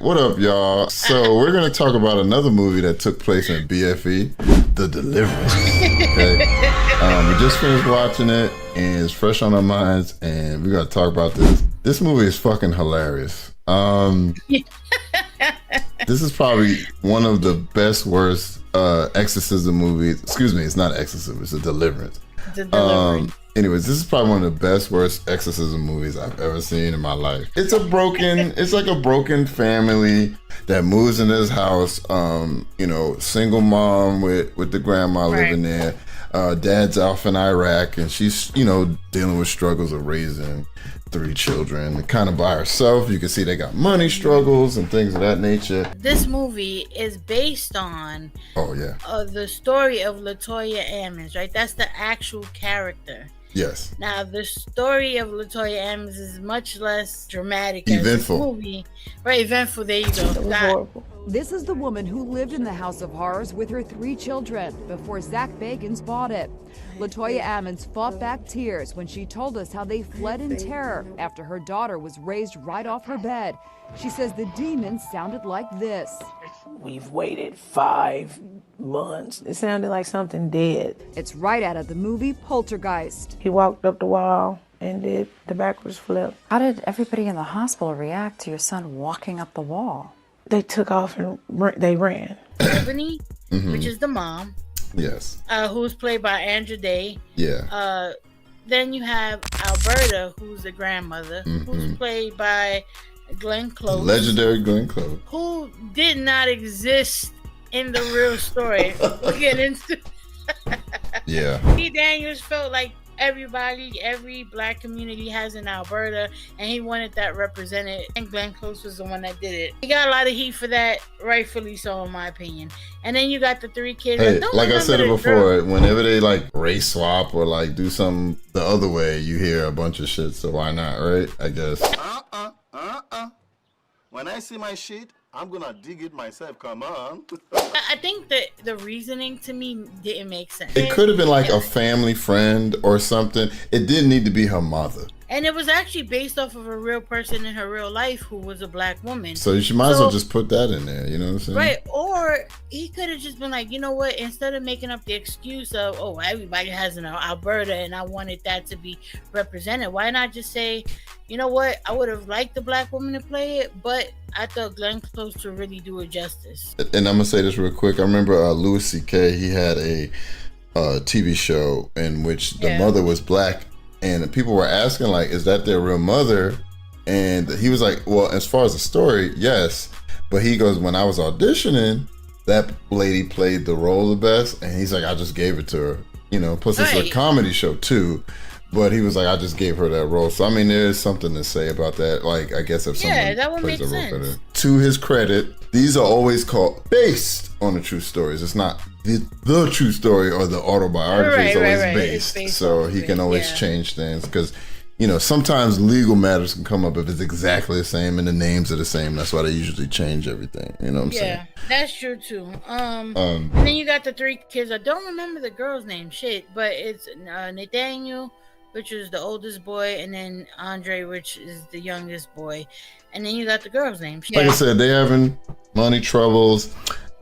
What up, y'all? So we're gonna talk about another movie that took place in BFE, The Deliverance. Okay, we just finished watching it, and it's fresh on our minds, and we gotta talk about this. This movie is fucking hilarious. This is probably one of the best, worst exorcism movies. Excuse me, it's not exorcism, it's a Deliverance. Anyways, this is probably one of the best, worst exorcism movies I've ever seen in my life. It's like a broken family that moves in this house. Single mom with the grandma living there. Dad's off in Iraq, and she's, dealing with struggles of raising 3 children, kind of by herself. You can see they got money struggles and things of that nature. This movie is based on the story of LaToya Ammons, right? That's the actual character. Yes. Now, the story of LaToya Ammons is much less dramatic. Eventful. As this movie. Right, eventful. There you go. It was horrible. This is the woman who lived in the House of Horrors with her 3 children before Zach Bagans bought it. LaToya Ammons fought back tears when she told us how they fled in terror after her daughter was raised right off her bed. She says the demons sounded like this. We've waited 5 months. It sounded like something dead. It's right out of the movie Poltergeist. He walked up the wall and did the backwards flip. How did everybody in the hospital react to your son walking up the wall? They took off and they ran. Ebony, which is the mom. Yes. Who's played by Andra Day. Yeah. Then you have Alberta, who's the grandmother, who's played by Glenn Close. The legendary Glenn Close. Who did not exist in the real story. We'll get into Yeah. P. Daniels felt like every black community has in Alberta, and he wanted that represented, and Glenn Close was the one that did it. He got a lot of heat for that, rightfully so in my opinion. And then you got the 3 kids. Hey, like I said it before, whenever they like race swap or like do something the other way, you hear a bunch of shit, so why not, right? I guess. When I see my shit, I'm gonna dig it myself, come on. I think that the reasoning to me didn't make sense. It could have been like a family friend or something. It didn't need to be her mother. And it was actually based off of a real person in her real life who was a black woman. So you might as well just put that in there, you know what I'm saying? Right, or he could have just been like, you know what, instead of making up the excuse of, oh, everybody has an Alberta and I wanted that to be represented, why not just say, you know what, I would have liked the black woman to play it, but I thought Glenn Close to really do it justice. And I'm going to say this real quick. I remember Louis C.K., he had a TV show in which the mother was black, and people were asking, like, is that their real mother? And he was like, well, as far as the story, yes. But he goes, when I was auditioning, that lady played the role the best. And he's like, I just gave it to her. Plus it's a comedy show too. But he was like, I just gave her that role. So, I mean, there is something to say about that. Like, I guess if someone that would plays make a role sense. better. To his credit, these are always called based on the true stories. It's not the true story or the autobiography is always based. So he can always change things because, sometimes legal matters can come up if it's exactly the same and the names are the same. That's why they usually change everything. You know what I'm saying? Yeah, that's true too. And then you got the 3 kids. I don't remember the girl's name, but it's Nathaniel, which is the oldest boy, and then Andre, which is the youngest boy. And then you got the girl's name. Like I said, they having money troubles,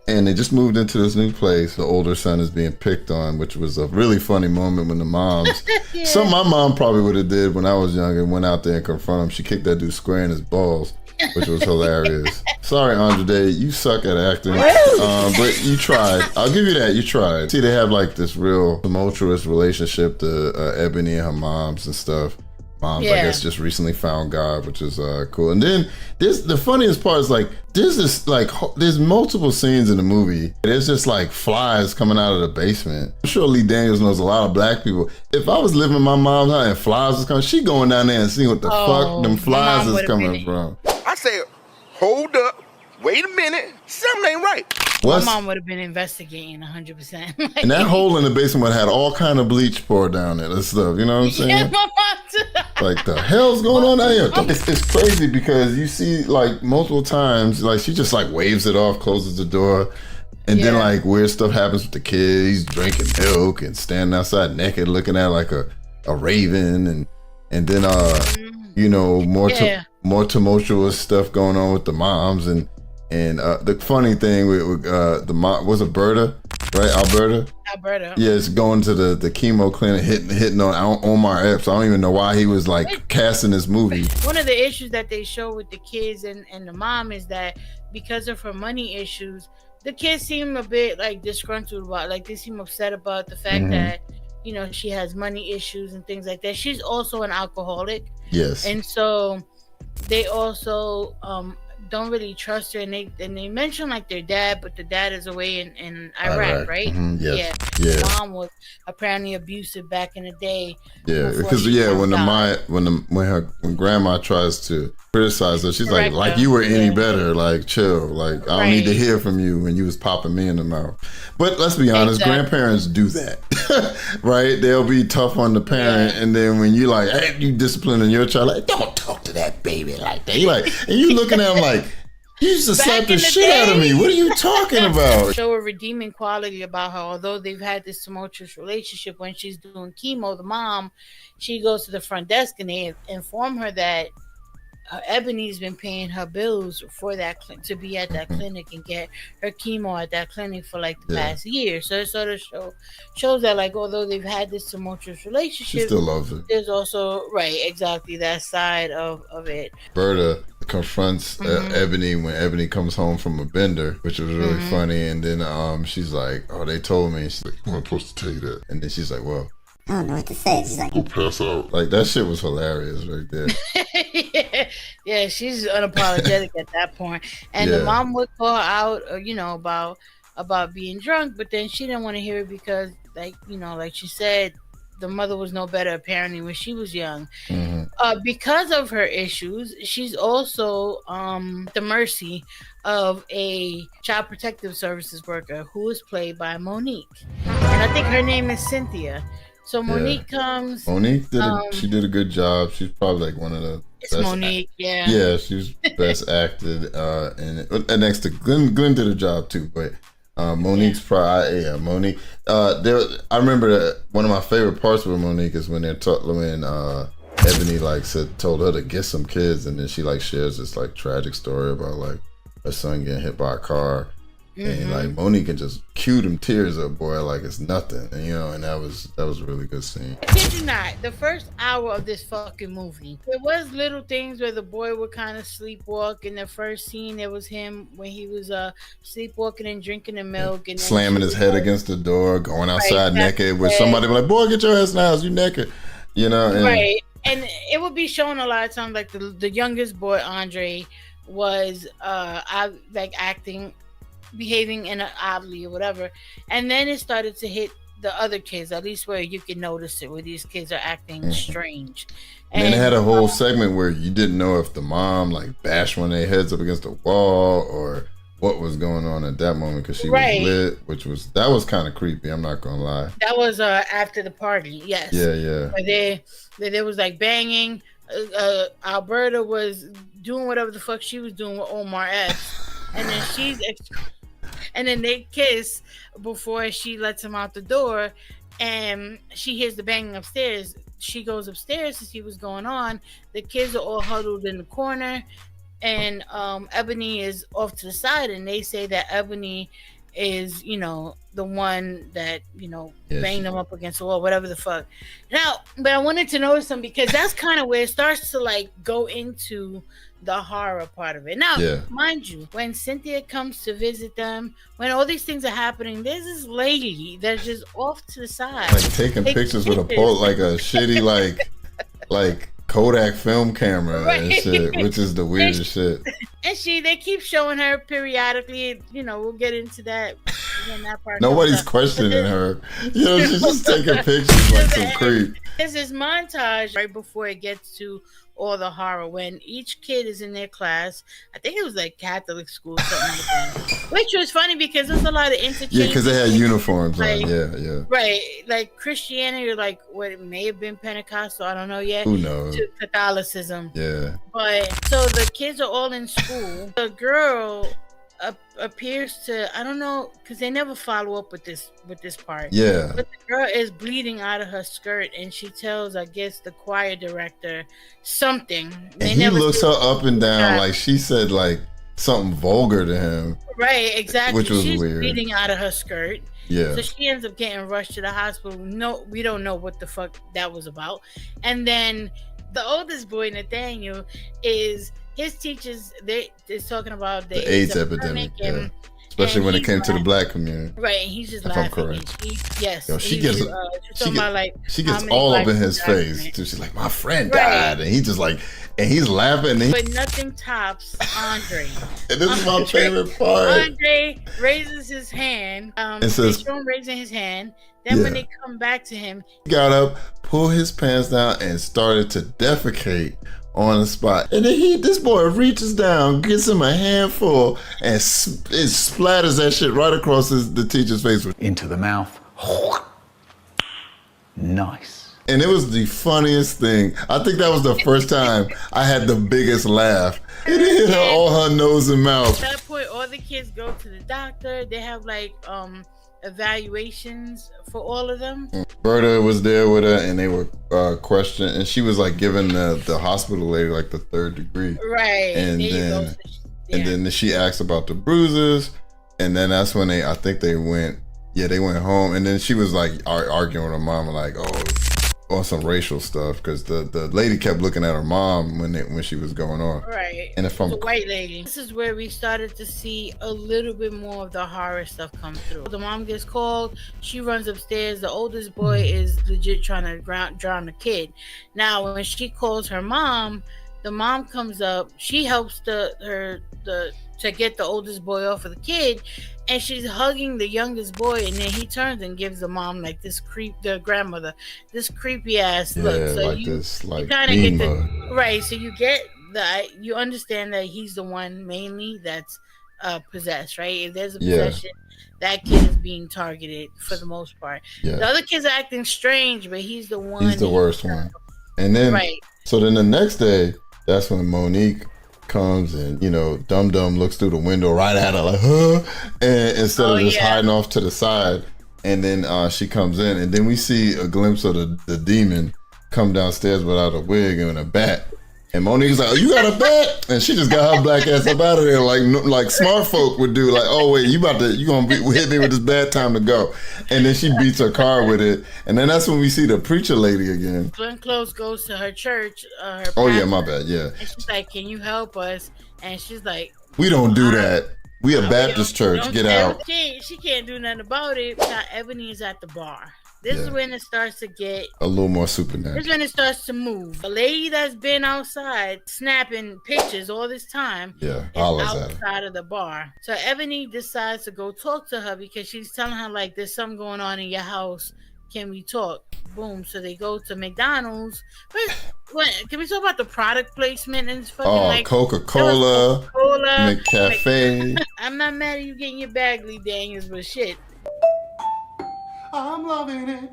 and they just moved into this new place. The older son is being picked on, which was a really funny moment when the moms, something my mom probably would have did when I was young and went out there and confronted him. She kicked that dude square in his balls, which was hilarious. Sorry, Andre Day, you suck at acting, but you tried. I'll give you that. You tried. See, they have like this real tumultuous relationship to Ebony and her moms and stuff. Moms, I guess, just recently found God, which is cool. And then the funniest part is like there's multiple scenes in the movie. There's just like flies coming out of the basement. I'm sure Lee Daniels knows a lot of black people. If I was living in my mom's house and flies was coming, she going down there and seeing what the fuck them flies is coming from. I said, hold up, wait a minute, something ain't right. My mom would have been investigating 100%. And that hole in the basement would have had all kind of bleach poured down it and stuff. You know what I'm saying? Yeah, my mom too. Like, the hell's going on down here? It's crazy because you see, like, multiple times, like, she just, like, waves it off, closes the door, and then, like, weird stuff happens with the kid. He's drinking milk and standing outside naked looking at, like, a raven. And then, more tumultuous stuff going on with the moms. And And the funny thing with the mom was Alberta, right? Alberta. Yeah, it's going to the chemo clinic, hitting on Omar Epps. I don't even know why he was like casting this movie. One of the issues that they show with the kids and the mom is that because of her money issues, the kids seem a bit like disgruntled about, like they seem upset about the fact that, you know, she has money issues and things like that. She's also an alcoholic. Yes. And so they also don't really trust her, and they mention like their dad, but the dad is away in Iraq, right? Yes. Yeah. The mom was apparently abusive back in the day. Yeah, because when grandma tries to criticize her, she's like you were any better, like chill, like I don't need to hear from you when you was popping me in the mouth. But let's be honest, grandparents do that, right? They'll be tough on the parent, and then when you like, hey, you disciplining your child, like don't talk to that baby like that. You like, and you looking at him like, you used to slap the shit out of me. What are you talking about? Show a redeeming quality about her. Although they've had this tumultuous relationship, when she's doing chemo, the mom, she goes to the front desk and they inform her that Ebony's been paying her bills for that to be at that clinic and get her chemo at that clinic for like the past year. So it sort of shows that like although they've had this tumultuous relationship, she still loves it. There's also that side of it. Berta confronts Ebony when Ebony comes home from a bender, which was really funny. And then she's like, "Oh, they told me." She's like, "I'm not supposed to tell you that." And then she's like, "Well, I don't know what to say." She's like, "Go pass out." Like that shit was hilarious right there. yeah, she's unapologetic at that point. And the mom would call out, you know, about being drunk, but then she didn't want to hear it because, like, you know, like she said, the mother was no better apparently when she was young. Because of her issues, she's also the mercy of a child protective services worker who is played by Monique, and I think her name is Cynthia. So Monique comes. Monique she did a good job. She's probably like one of the best. Monique, yeah, she was best acted. And next to Glenn did a job too, but Monique's probably Monique. I remember that one of my favorite parts with Monique is when when Ebony told her to get some kids, and then she like shares this like tragic story about like her son getting hit by a car. And like Monique can just cue them tears up, boy, like it's nothing, and you know, and that was a really good scene. I kid you not, the first hour of this fucking movie, there was little things where the boy would kind of sleepwalk. In the first scene, there was him when he was sleepwalking and drinking the milk and slamming his head against the door, going outside naked, with somebody be like, "Boy, get your ass in the house, you naked," you know. And, and it would be shown a lot of times, like the youngest boy, Andre, was behaving in oddly or whatever, and then it started to hit the other kids, at least where you can notice it, where these kids are acting strange. And then it had a whole segment where you didn't know if the mom like bashed one of their heads up against the wall or what was going on at that moment, because she was lit, that was kind of creepy, I'm not gonna lie. That was after the party, yes. Where there was like banging. Alberta was doing whatever the fuck she was doing with Omar S. And then and then they kiss before she lets him out the door, and she hears the banging upstairs. She goes upstairs to see what's going on. The kids are all huddled in the corner, and Ebony is off to the side, and they say that Ebony is, you know, the one that, you know, banged them up against the wall, whatever the fuck. Now, but I wanted to notice them because that's kind of where it starts to like go into the horror part of it. Now, mind you, when Cynthia comes to visit them, when all these things are happening, there's this lady that's just off to the side, like taking pictures with a pole, like a shitty like Kodak film camera and shit, which is the weirdest shit. And they keep showing her periodically. You know, we'll get into that. That part. Nobody's questioning her. You know, she's just taking pictures like some creep. There's this montage right before it gets to all the horror, when each kid is in their class. I think it was like Catholic school, something like that. Which was funny because there's a lot of interchange. Yeah, because they had uniforms like, on. Right, like Christianity, or like what it may have been Pentecostal, I don't know yet. Who knows? To Catholicism. Yeah. But so the kids are all in school. The girl appears to, I don't know, because they never follow up with this part. Yeah. But the girl is bleeding out of her skirt, and she tells, I guess, the choir director something. And he looks her up and down, like she said, like something vulgar to him. Right, exactly. Which was She's weird. bleeding out of her skirt. Yeah. So she ends up getting rushed to the hospital. No, we don't know what the fuck that was about. And then the oldest boy, Nathaniel, is his teachers. They're talking about the AIDS epidemic. Yeah. Especially when it came to the black community. Right, and he's just if laughing. I'm correct. Yes. Yo, she gets all up in his face. Too. She's like, my friend died. And he's just like, and he's laughing. And but nothing tops Andre. And this is my favorite part. Andre raises his hand. It says, they show him raising his hand. Then when they come back to him, he got up, pulled his pants down, and started to defecate on the spot. And then this boy reaches down, gets him a handful, and it splatters that shit right across the teacher's face. Into the mouth. Nice. And it was the funniest thing. I think that was the first time I had the biggest laugh. It hit her all her nose and mouth. At that point, all the kids go to the doctor. They have like evaluations for all of them. Berta was there with her, and they were questioning, and she was like giving the hospital lady like the 3rd degree. Right. And then she asked about the bruises, and then that's when they went home, and then she was like arguing with her mom like, on some racial stuff, because the lady kept looking at her mom when she was going on. Right. And if I'm the white lady. This is where we started to see a little bit more of the horror stuff come through. The mom gets called. She runs upstairs. The oldest boy is legit trying to drown the kid. Now, when she calls her mom, the mom comes up. She helps to get the oldest boy off of the kid, and she's hugging the youngest boy, and then he turns and gives the mom like the grandmother, this creepy ass look. So like you kind of get right. So you get that, you understand that he's the one mainly that's possessed, right? If there's a possession, that kid is being targeted for the most part. Yeah. The other kids are acting strange, but he's the one. He's the worst one. And then, so then the next day, that's when Monique comes and, Dum Dum looks through the window right at her like, huh? And instead of just hiding off to the side. And then she comes in, and then we see a glimpse of the demon come downstairs without a wig and a bat. And Monique's like, oh, you got a bat? And she just got her black ass up out of there like smart folk would do. Like, oh wait, you gonna hit me with this bad, time to go. And then she beats her car with it. And then that's when we see the preacher lady again. Glenn Close goes to her church. Her yeah, my bad, yeah. And she's like, can you help us? And she's like, we don't do that. We a Baptist church. Get out. She can't do nothing about it. Now Ebony is at the bar. This is when it starts to get a little more supernatural. This is when it starts to move. The lady that's been outside snapping pictures all this time is outside of the bar. So Ebony decides to go talk to her because she's telling her like, there's something going on in your house. Can we talk? Boom. So they go to McDonald's. Can we talk about the product placement and fucking Coca-Cola, McCafe. I'm not mad at you getting your Bagley Daniels, but shit. I'm loving it.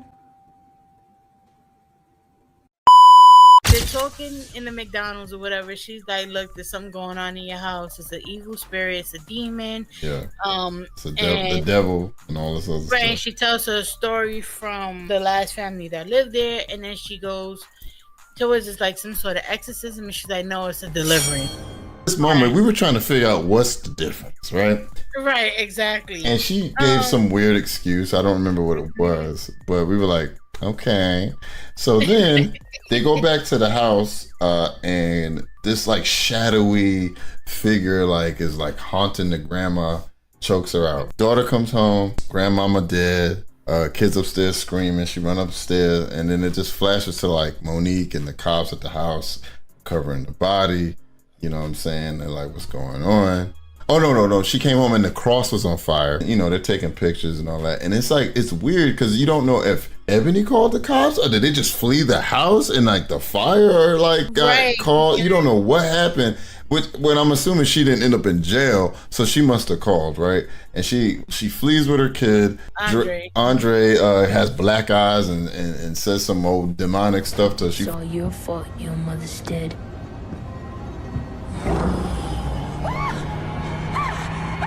They're talking in the McDonald's or whatever. She's like, look, there's something going on in your house. It's an evil spirit. It's a demon. Yeah. It's the devil and all this other stuff. Right. And she tells her a story from the last family that lived there. And then she goes towards it's like some sort of exorcism. And she's like, no, it's a deliverance. This moment, we were trying to figure out what's the difference, right? Right, exactly. And she gave some weird excuse. I don't remember what it was, but we were like, okay. So then they go back to the house, and this like shadowy figure is haunting the grandma, chokes her out. Daughter comes home, grandmama dead, kids upstairs screaming. She run upstairs, and then it just flashes to like Monique and the cops at the house covering the body. You know what I'm saying? They're like, what's going on? Oh, no. She came home and the cross was on fire. They're taking pictures and all that. And it's like, it's weird because you don't know if Ebony called the cops or did they just flee the house and like the fire got called? You don't know what happened. When I'm assuming she didn't end up in jail, so she must have called, right? And she flees with her kid. Andre has black eyes and says some old demonic stuff to her. It's all your fault your mother's dead.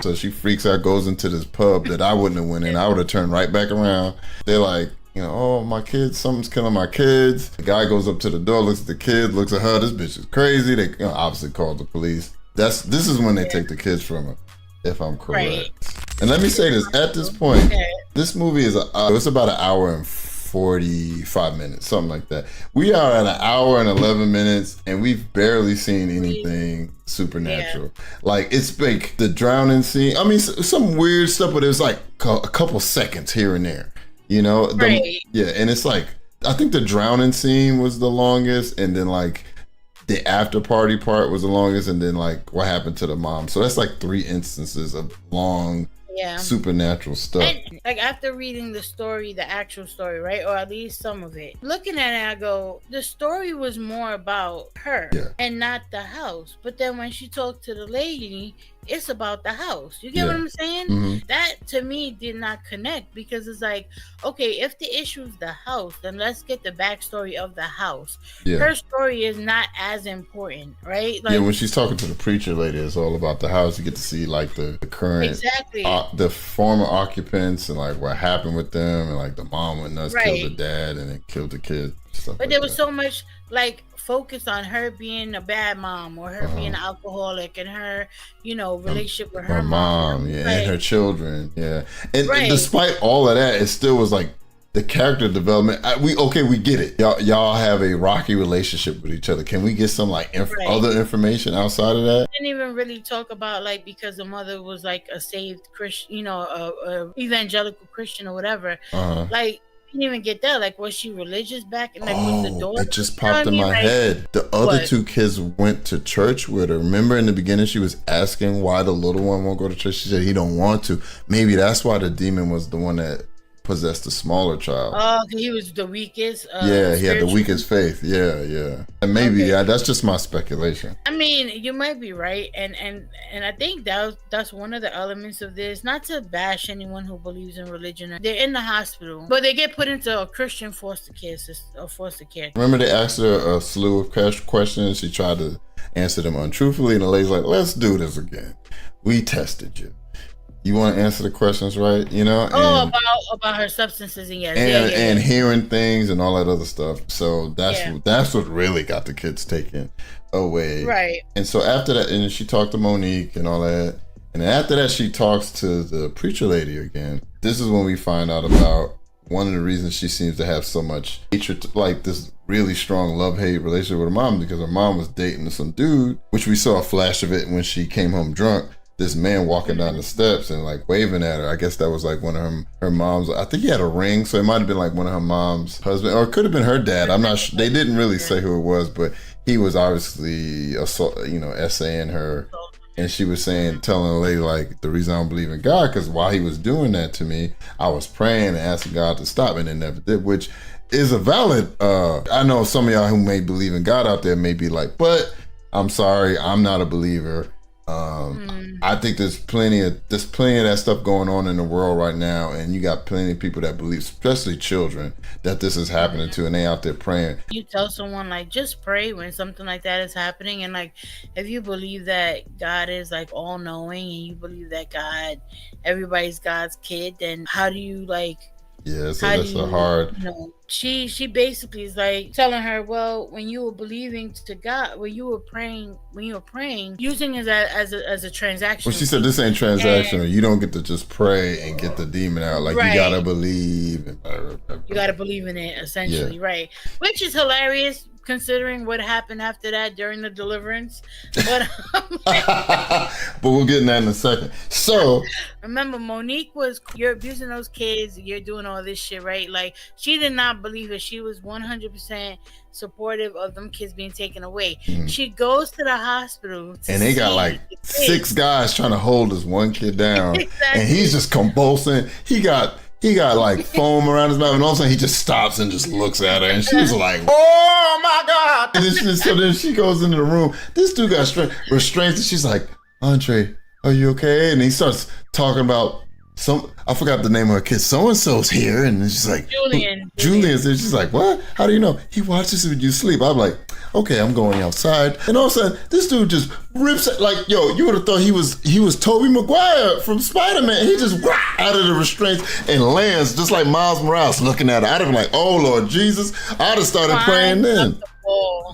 So she freaks out, goes into this pub that I wouldn't have went in. I would have turned right back around. They're like, oh, my kids, something's killing my kids. The guy goes up to the door, looks at the kid, looks at her. This bitch is crazy. They obviously called the police. This is when they take the kids from her, if I'm correct. Right. And let me say this, at this point, this movie is it's about an hour and 45 minutes, something like that. We are at an hour and 11 minutes, and we've barely seen anything supernatural. Like, it's like the drowning scene. I mean, some weird stuff, but it was like a couple seconds here and there, you know? Yeah, and it's like, I think the drowning scene was the longest, and then like the after party part was the longest, and then like what happened to the mom. So that's like 3 instances of long supernatural stuff. And like after reading the story, the actual story, right? Or at least some of it. Looking at it, I go, the story was more about her and not the house. But then when she talked to the lady, it's about the house. You get what I'm saying? Mm-hmm. That to me did not connect, because it's like, okay, if the issue is the house, then let's get the backstory of the house. Her story is not as important, right? Like, when she's talking to the preacher lady, it's all about the house. You get to see like the current, the former occupants, and like what happened with them, and like the mom went nuts, killed the dad, and then killed the kid. But like there was so much like focus on her being a bad mom, or her being an alcoholic, and her, you know, relationship with her mom, and her children, and despite all of that, it still was like the character development. We get it. Y'all have a rocky relationship with each other. Can we get some like other information outside of that? Didn't even really talk about like, because the mother was like a saved Christian, you know, a evangelical Christian or whatever. Like, didn't even get that. Like, was she religious back? And like, was the daughter? It just popped in my head. The other 2 kids went to church with her. Remember in the beginning, she was asking why the little one won't go to church. She said he don't want to. Maybe that's why the demon was the one that possessed the smaller child. Oh, he was the weakest. He had the weakest faith. And maybe that's just my speculation. I mean, you might be right, and I think that's one of the elements of this. Not to bash anyone who believes in religion. They're in the hospital, but they get put into a Christian foster care. Remember, they asked her a slew of questions. She tried to answer them untruthfully, and the lady's like, "Let's do this again. We tested you. You want to answer the questions right, you know?" About her substances and hearing things and all that other stuff. So that's what really got the kids taken away. Right. And so after that, and she talked to Monique and all that. And after that, she talks to the preacher lady again. This is when we find out about one of the reasons she seems to have so much hatred, like this really strong love-hate relationship with her mom, because her mom was dating some dude, which we saw a flash of it when she came home drunk. This man walking down the steps and like waving at her. I guess that was like one of her mom's. I think he had a ring, so it might have been like one of her mom's husband, or it could have been her dad. I'm not sure. They didn't really say who it was, but he was obviously essaying her, and she was telling the lady like, the reason I don't believe in God, because while he was doing that to me, I was praying and asking God to stop, and it never did, which is a valid. I know some of y'all who may believe in God out there may be like, but I'm sorry, I'm not a believer. I think there's plenty of that stuff going on in the world right now, and you got plenty of people that believe, especially children, that this is happening to, and they out there praying. You tell someone like, just pray when something like that is happening, and like, if you believe that God is like all knowing, and you believe that everybody's God's kid, then how do you like? Yeah, so that's a hard. You know, she basically is like telling her, well, when you were believing to God, when you were praying, using it as a transaction. Well, she said this ain't transactional. You don't get to just pray and get the demon out. Like, you gotta believe. You gotta believe in it, essentially, right? Which is hilarious, considering what happened after that during the deliverance. But but we'll get in that in a second. So remember, Monique you're abusing those kids, you're doing all this shit, right? Like, she did not believe it. She was 100% supportive of them kids being taken away. She goes to the hospital and they got like 6 guys trying to hold this one kid down. And he's just convulsing. He got like foam around his mouth, and all of a sudden he just stops and just looks at her, and she's like, "Oh my God!" And then she goes into the room. This dude got restraints, and she's like, "Andre, are you okay?" And he starts talking about I forgot the name of her kid. So and so's here, and she's like, Julian. Julian's there. She's like, "What? How do you know?" "He watches when you sleep." I'm like, "Okay, I'm going outside." And all of a sudden, this dude just rips it like, you would have thought he was Tobey Maguire from Spider-Man. He just out of the restraints and lands just like Miles Morales looking at her. I'd have been like, "Oh Lord Jesus!" I'd have started praying then.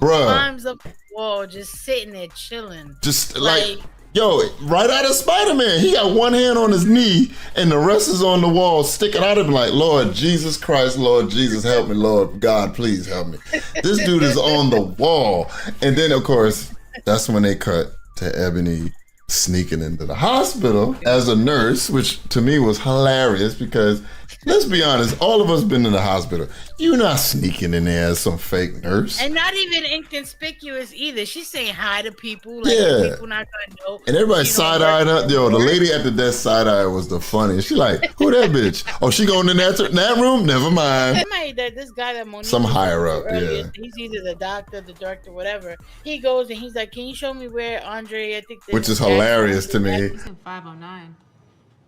Bruh. wall, just sitting there chilling. Just like yo, right out of Spider-Man. He got one hand on his knee and the rest is on the wall, sticking out of him like, Lord Jesus Christ, Lord Jesus, help me, Lord God, please help me. This dude is on the wall. And then, of course, that's when they cut to Ebony sneaking into the hospital as a nurse, which to me was hilarious because, let's be honest, all of us been in the hospital. You're not sneaking in there as some fake nurse. And not even inconspicuous either. She's saying hi to people. Like, Yeah. people not going to know. And everybody side-eyed her. Yo, the lady at the desk side-eye was the funniest. She like, who that bitch? Oh, she going in that room? Never mind. Somebody that this guy that Monique Some was higher talking up, to earlier, yeah. He's either the doctor, the director, whatever. He goes and he's like, can you show me where Andre, I think Which is hilarious to me. He's in 509,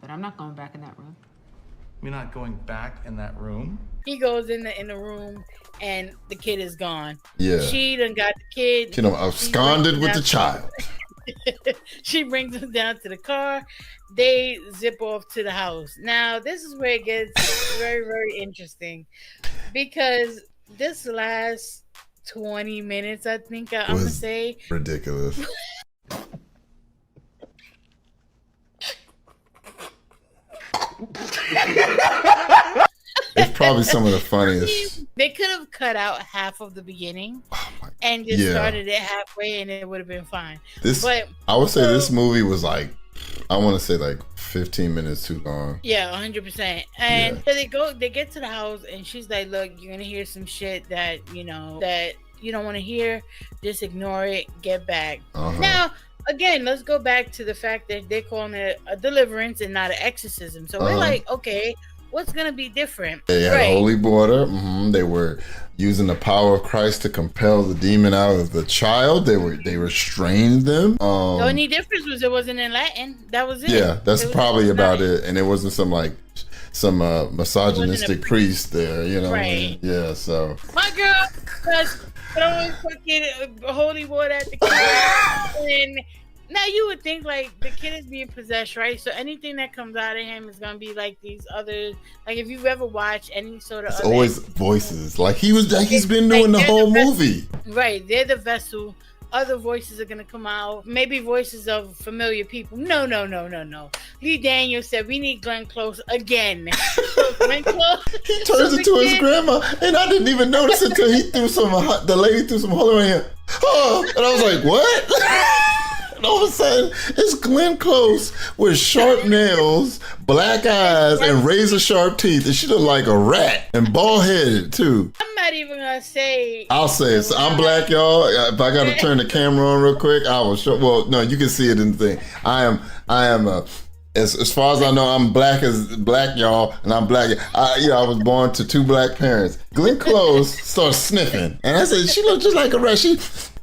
but I'm not going back in that room. You're not going back in that room? He goes in the room and the kid is gone. Yeah. She done got the kid. You know, absconded with the child. She brings him down to the car. They zip off to the house. Now, this is where it gets very, very interesting because this last 20 minutes, I think I'm going to say. Ridiculous. It's probably some of the funniest. They could have cut out half of the beginning and just started it halfway and it would have been fine. But I would say this movie was like, I want to say like 15 minutes too long. Yeah, 100%. And so they get to the house and she's like, look, you're gonna hear some shit that you don't want to hear. Just ignore it, get back. Now again, let's go back to the fact that they're calling it a deliverance and not an exorcism. So we're like, okay, what's gonna be different? They had holy water. They were using the power of Christ to compel the demon out of the child. They restrained them. The only difference was it wasn't in Latin. That was it. Yeah, that's probably about it. And it wasn't some misogynistic priest there, you know. Right. Yeah, so my girl was throwing fucking holy water at the kid. And now you would think like the kid is being possessed, right? So anything that comes out of him is gonna be like these other, like if you've ever watched any sort of, it's always voices. Like he's been doing the whole movie. Right, they're the vessel. Other voices are gonna come out. Maybe voices of familiar people. No. Lee Daniels said we need Glenn Close again. So Glenn Close, he turns into his grandma, and I didn't even notice until he threw the lady threw some holy in here. Oh, and I was like, what? And all of a sudden, it's Glenn Close with sharp nails, black eyes, and razor sharp teeth, and she looked like a rat and bald headed too. I'm not even gonna say. I'll say it. So I'm black, y'all. If I gotta turn the camera on real quick, I will show. Well, no, you can see it in the thing. I am. As far as I know, I'm black, y'all, and I'm black. I was born to two black parents. Glenn Close starts sniffing, and I said, she looked just like a rat.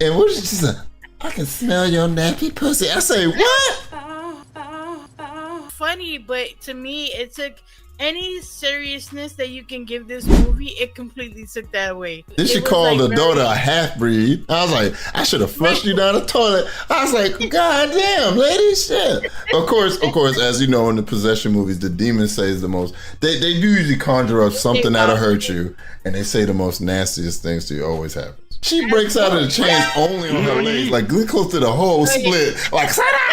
And what did she say? I can smell your nappy pussy. I say, what? Funny, but to me, it took any seriousness that you can give this movie, it completely took that away. Then she called her daughter a half-breed. I was like, I should have flushed you down the toilet. I was like, God damn, lady, shit. Of course, as you know, in the possession movies, the demon says the most. They do usually conjure up something that'll hurt you, and they say the most nastiest things to you. Always happens. She breaks out of the chains only on her legs. Like Glenn Close did a whole split. Like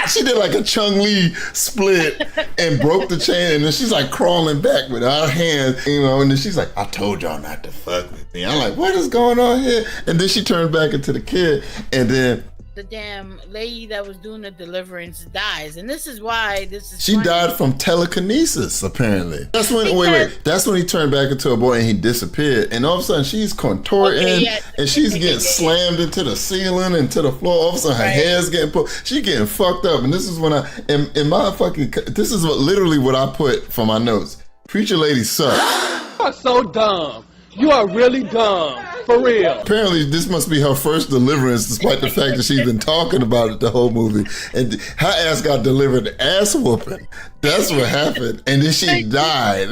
she did like a Chung Lee split and broke the chain, and then she's like crawling back with her hands, you know. And then she's like, "I told y'all not to fuck with me." I'm like, "What is going on here?" And then she turns back into the kid, and then the damn lady that was doing the deliverance dies, and this is why this is. She funny. Died from telekinesis, apparently. That's when wait. That's when he turned back into a boy and he disappeared. And all of a sudden she's contorting and she's getting slammed into the ceiling and to the floor. All of a sudden her hair's getting pulled. She's getting fucked up. And this is when in my fucking this is literally what I put for my notes. Preacher lady sucks. You are so dumb. You are really dumb. For real. Apparently, this must be her first deliverance, despite the fact that she's been talking about it the whole movie. And her ass got delivered ass whooping. That's what happened. And then she died.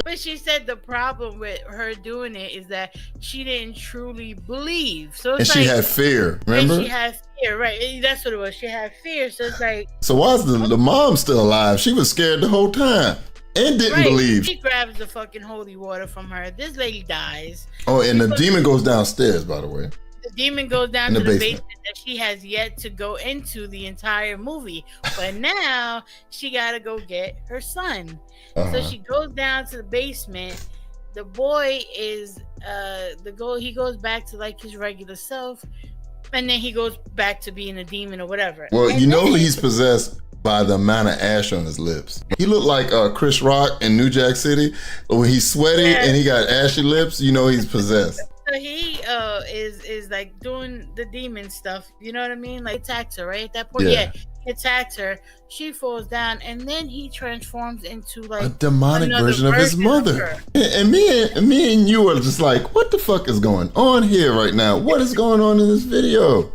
But she said the problem with her doing it is that she didn't truly believe. So it's and she had fear, remember? And she had fear, right. That's what it was. She had fear. So it's like. So why is the mom still alive? She was scared the whole time. And didn't believe. She grabs the fucking holy water from her. This lady dies. Oh, and the demon goes downstairs, by the way. The demon goes down In the to the basement. basement that she has yet to go into the entire movie. But now she gotta go get her son. So she goes down to the basement. The boy is he goes back to like his regular self, and then he goes back to being a demon or whatever. Well, And you know then- he's possessed by the amount of ash on his lips. He looked like Chris Rock in New Jack City. When he's sweaty and he got ashy lips, you know he's possessed. So he is like doing the demon stuff, you know what I mean? Like attacks her, right? At that point, Yeah. he attacks her. She falls down, and then he transforms into like A demonic another version of his mother. her. And me and you are just like, what the fuck is going on here right now? What is going on in this video?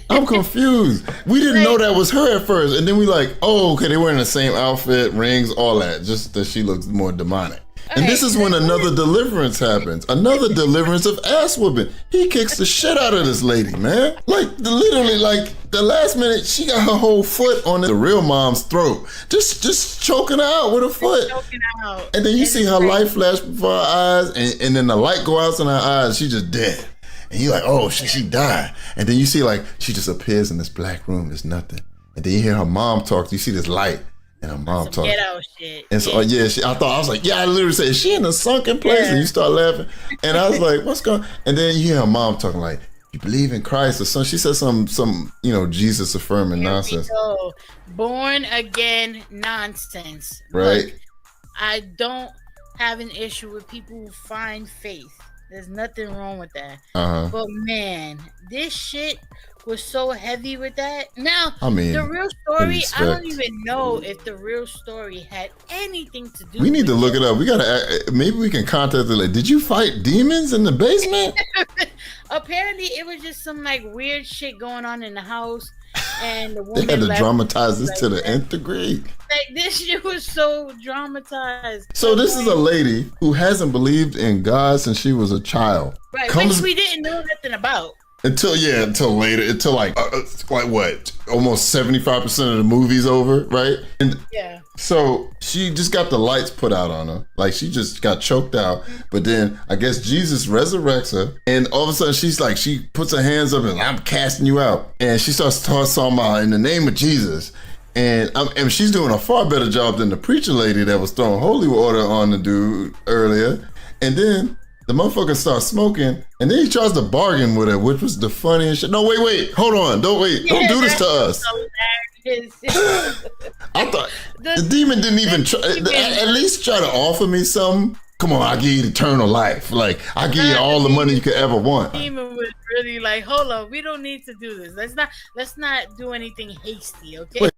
I'm confused. We didn't know that was her at first, and then we like, oh, okay, they were in the same outfit, rings, all that, just that she looks more demonic. And this is when another deliverance happens. Another deliverance of ass whooping. He kicks the shit out of this lady, man. Like literally, like the last minute, she got her whole foot on the real mom's throat, just choking her out with her foot. Choking out. And then you see her light flash before her eyes, and then the light go out in her eyes. She just dead. And you're like, oh, she died. And then you see like she just appears in this black room. There's nothing. And then you hear her mom talk. You see this light. And her mom talking. Get out shit. And so, I was like, I literally said, is she in a sunken place? And you start laughing. And I was like, what's going on? And then you hear her mom talking like, you believe in Christ or something. She said some Jesus affirming nonsense. So, born again nonsense. Right. Look, I don't have an issue with people who find faith. There's nothing wrong with that. But man, this shit was so heavy with that. Now, I mean, the real story, I don't even know if the real story had anything to do We need with to look it up. We gotta, maybe we can contact her. Like, did you fight demons in the basement? Apparently, it was just some like weird shit going on in the house. And the woman They had to left dramatize this like to the that. nth degree. Like this shit was so dramatized. So this is a lady who hasn't believed in God since she was a child. Right, Comes which we didn't know nothing about. until later, until like what? Almost 75% of the movie's over, right? And Yeah. so she just got the lights put out on her. Like she just got choked out. But then I guess Jesus resurrects her. And all of a sudden she's like, she puts her hands up and I'm casting you out. And she starts talking about in the name of Jesus. And she's doing a far better job than the preacher lady that was throwing holy water on the dude earlier. And then the motherfucker starts smoking, and then he tries to bargain with her, which was the funniest shit. No, wait, hold on. Don't do this to us. I thought the demon didn't even try, at least try to offer me something. Come on, I'll give you eternal life. Like, I'll give you all the money you could ever want. The demon was really like, hold on, we don't need to do this. Let's not do anything hasty, okay? Wait.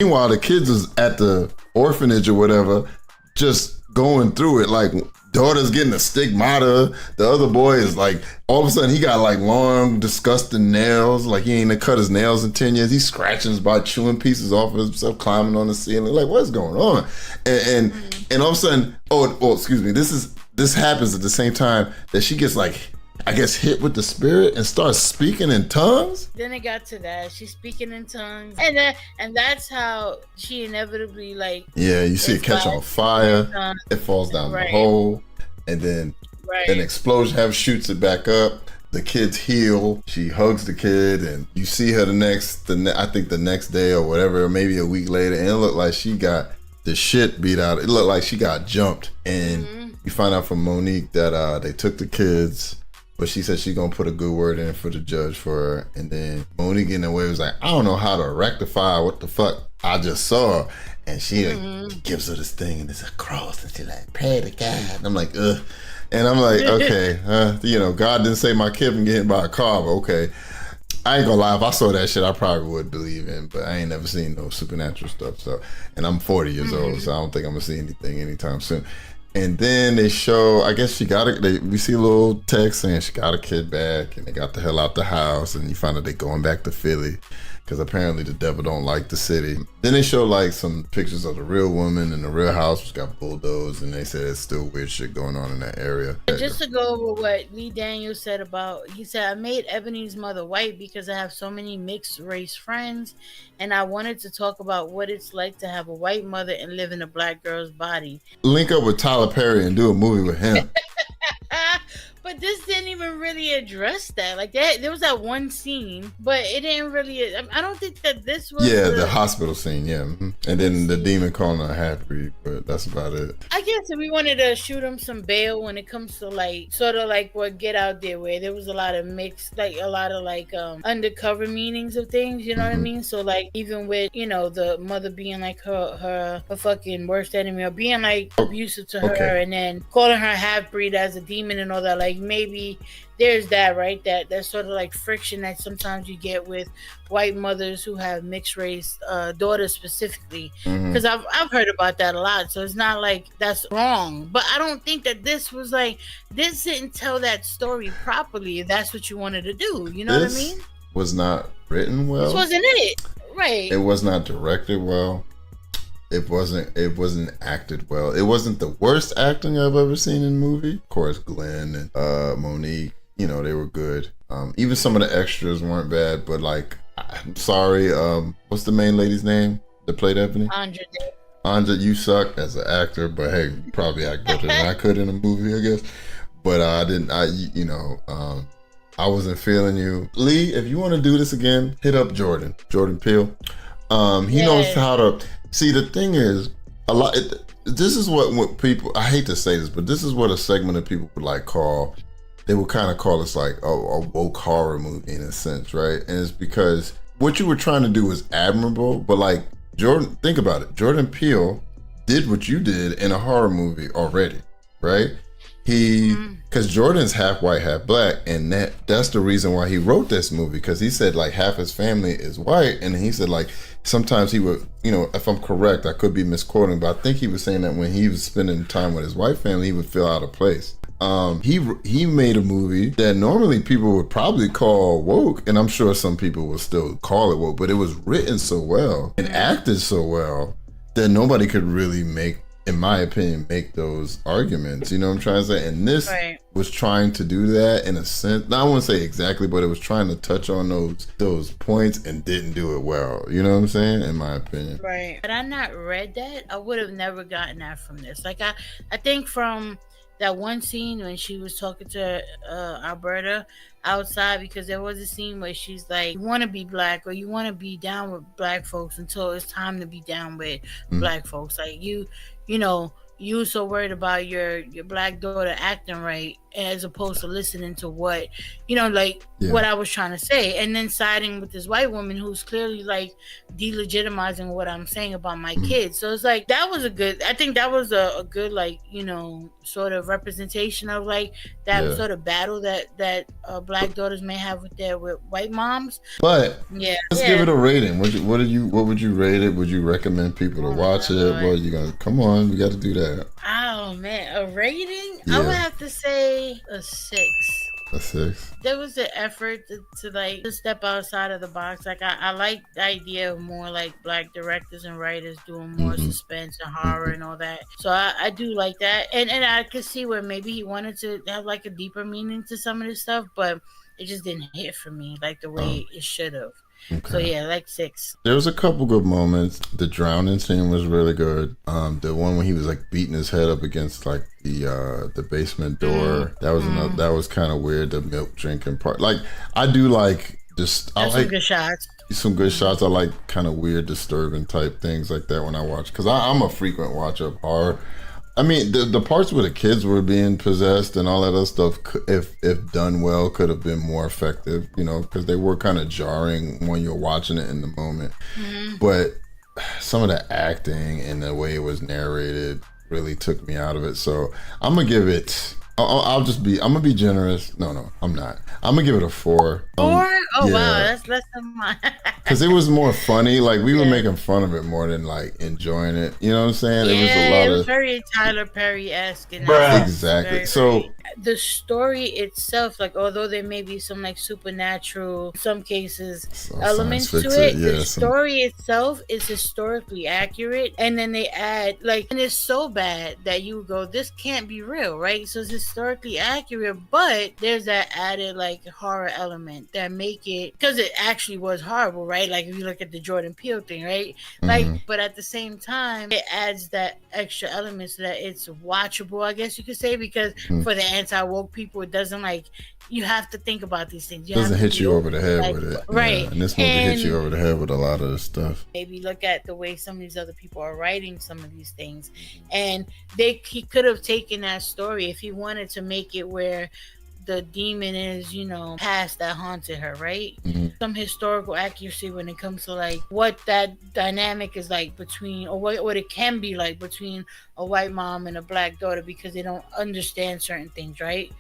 Meanwhile, the kids was at the orphanage or whatever, just going through it. Like, daughter's getting a stigmata. The other boy is like, all of a sudden, he got like long, disgusting nails. Like, he ain't cut his nails in 10 years. He's scratching by chewing pieces off of himself, climbing on the ceiling. Like, what's going on? And all of a sudden, excuse me, this happens at the same time that she gets like, I guess, hit with the spirit and starts speaking in tongues. Then it got to that. She's speaking in tongues. And that's how she inevitably like. Yeah, you see it catch on fire. It falls down the hole. And then an explosion shoots it back up. The kids heal. She hugs the kid, and you see her I think the next day or whatever, or maybe a week later, and it looked like she got the shit beat out. It looked like she got jumped. And you find out from Monique that they took the kids. But she said she's gonna put a good word in for the judge for her. And then Monique in a way was like, I don't know how to rectify what the fuck I just saw. And she gives her this thing and it's a cross. And she's like, pray to God. And I'm like, ugh. And I'm like, okay, God didn't say my kid can get hit by a car, but okay. I ain't gonna lie, if I saw that shit, I probably would believe in, but I ain't never seen no supernatural stuff. So, and I'm 40 years old, so I don't think I'm gonna see anything anytime soon. And then they show, I guess we see a little text saying she got a kid back and they got the hell out the house, and you find out they going back to Philly because apparently the devil don't like the city. Then they show like some pictures of the real woman in the real house, which got bulldozed, and they said it's still weird shit going on in that area. Just to go over what Lee Daniels said he said, I made Ebony's mother white because I have so many mixed race friends, and I wanted to talk about what it's like to have a white mother and live in a black girl's body. Link up with Tyler Perry and do a movie with him. But this really address that. Like there was that one scene, but it didn't really. I don't think that this was. Yeah, the hospital scene. Yeah, and then the demon calling her a half-breed, but that's about it. I guess if we wanted to shoot him some bail when it comes to like sort of like what Get Out there, where there was a lot of mixed, like a lot of like undercover meanings of things. You know what I mean? So like even with the mother being like her fucking worst enemy, or being like abusive to her, and then calling her half-breed as a demon and all that, like maybe there's that, right? That sort of like friction that sometimes you get with white mothers who have mixed race daughters specifically, because I've heard about that a lot. So it's not like that's wrong, but I don't think that this was like, this didn't tell that story properly, if that's what you wanted to do. You know what I mean? Was not written well. This wasn't it, right? It was not directed well. It wasn't acted well. It wasn't the worst acting I've ever seen in a movie. Of course, Glenn and Monique, they were good. Even some of the extras weren't bad, but like, I'm sorry, what's the main lady's name that played Ebony? Anja, you suck as an actor, but hey, you probably act better than I could in a movie, I guess. But I wasn't feeling you. Lee, if you want to do this again, hit up Jordan Peele. He knows how to. See, the thing is, this is what people, I hate to say this, but this is what a segment of people would like call, they would kind of call this like a woke horror movie in a sense, right? And it's because what you were trying to do was admirable, but like Jordan, think about it. Jordan Peele did what you did in a horror movie already, right? Because Jordan's half white, half black, and that's the reason why he wrote this movie, because he said like half his family is white, and he said like sometimes he would, if I'm correct, I could be misquoting, but I think he was saying that when he was spending time with his white family, he would feel out of place. He made a movie that normally people would probably call woke, and I'm sure some people will still call it woke, but it was written so well and acted so well that nobody could really in my opinion, make those arguments. You know what I'm trying to say? And this was trying to do that in a sense. Now, I wouldn't say exactly, but it was trying to touch on those points and didn't do it well. You know what I'm saying? In my opinion. Right. Had I not read that, I would have never gotten that from this. Like I think from that one scene when she was talking to Alberta outside, because there was a scene where she's like, you want to be black, or you want to be down with black folks until it's time to be down with black folks. Like you were so worried about your black daughter acting right, as opposed to listening to what what I was trying to say, and then siding with this white woman who's clearly like delegitimizing what I'm saying about my kids. So it's like, that was I think that was a good sort of representation of like that sort of battle that black daughters may have with white moms. But let's give it a rating. What would you rate it? Would you recommend people to watch it? Well, you gonna come on, we got to do that. Oh man, a rating? I would have to say a 6. A 6. There was an effort to step outside of the box. Like I like the idea of more like black directors and writers doing more suspense and horror and all that. So I do like that, and I could see where maybe he wanted to have like a deeper meaning to some of this stuff, but it just didn't hit for me like the way it should have. Okay. So yeah, like 6. There was a couple good moments. The drowning scene was really good. The one when he was like beating his head up against like the basement door. That was another. That was kind of weird. The milk drinking part. Like I do like just. I like some good shots. Some good shots. I like kind of weird, disturbing type things like that when I watch, because I'm a frequent watcher of horror. I mean, the parts where the kids were being possessed and all that other stuff, if done well, could have been more effective, because they were kind of jarring when you're watching it in the moment. But some of the acting and the way it was narrated really took me out of it. So I'm gonna give it. I'm gonna be generous. No, I'm not. I'm gonna give it a 4. 4? Oh yeah. Wow, that's less than mine. Because it was more funny. Like we were making fun of it more than like enjoying it. You know what I'm saying? Yeah, it was a lot it was very Tyler Perry-esque. Exactly. So the story itself, like although there may be some like supernatural, some cases, elements to it, the story itself is historically accurate. And then they add and it's so bad that you go, this can't be real, right? So it's historically accurate, but there's that added like horror element that make it, because it actually was horrible, right? Like if you look at the Jordan Peele thing, right? Like, but at the same time, it adds that extra element so that it's watchable, I guess you could say, because for the anti-woke people, it doesn't like, you have to think about these things. It doesn't hit you over the head like, with it. Right. Yeah, and this movie hits you over the head with a lot of the stuff. Maybe look at the way some of these other people are writing some of these things. And he could have taken that story if he wanted to make it where the demon is, you know, past that haunted her, right? Some historical accuracy when it comes to like what that dynamic is like between, or what it can be like between a white mom and a black daughter, because they don't understand certain things, right?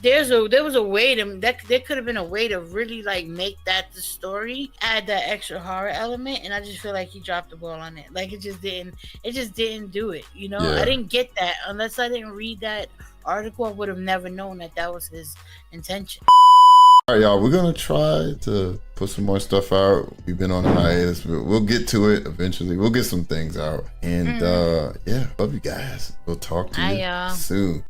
There was a way to there could have been a way to really like make that the story, add that extra horror element, and I just feel like he dropped the ball on it. Like it just didn't do it, you know. I didn't get that unless I didn't read that article. I would have never known that was his intention. All right, y'all, we're gonna try to put some more stuff out. We've been on a hiatus, but we'll get to it eventually. We'll get some things out, and yeah, love you guys. We'll talk to you soon.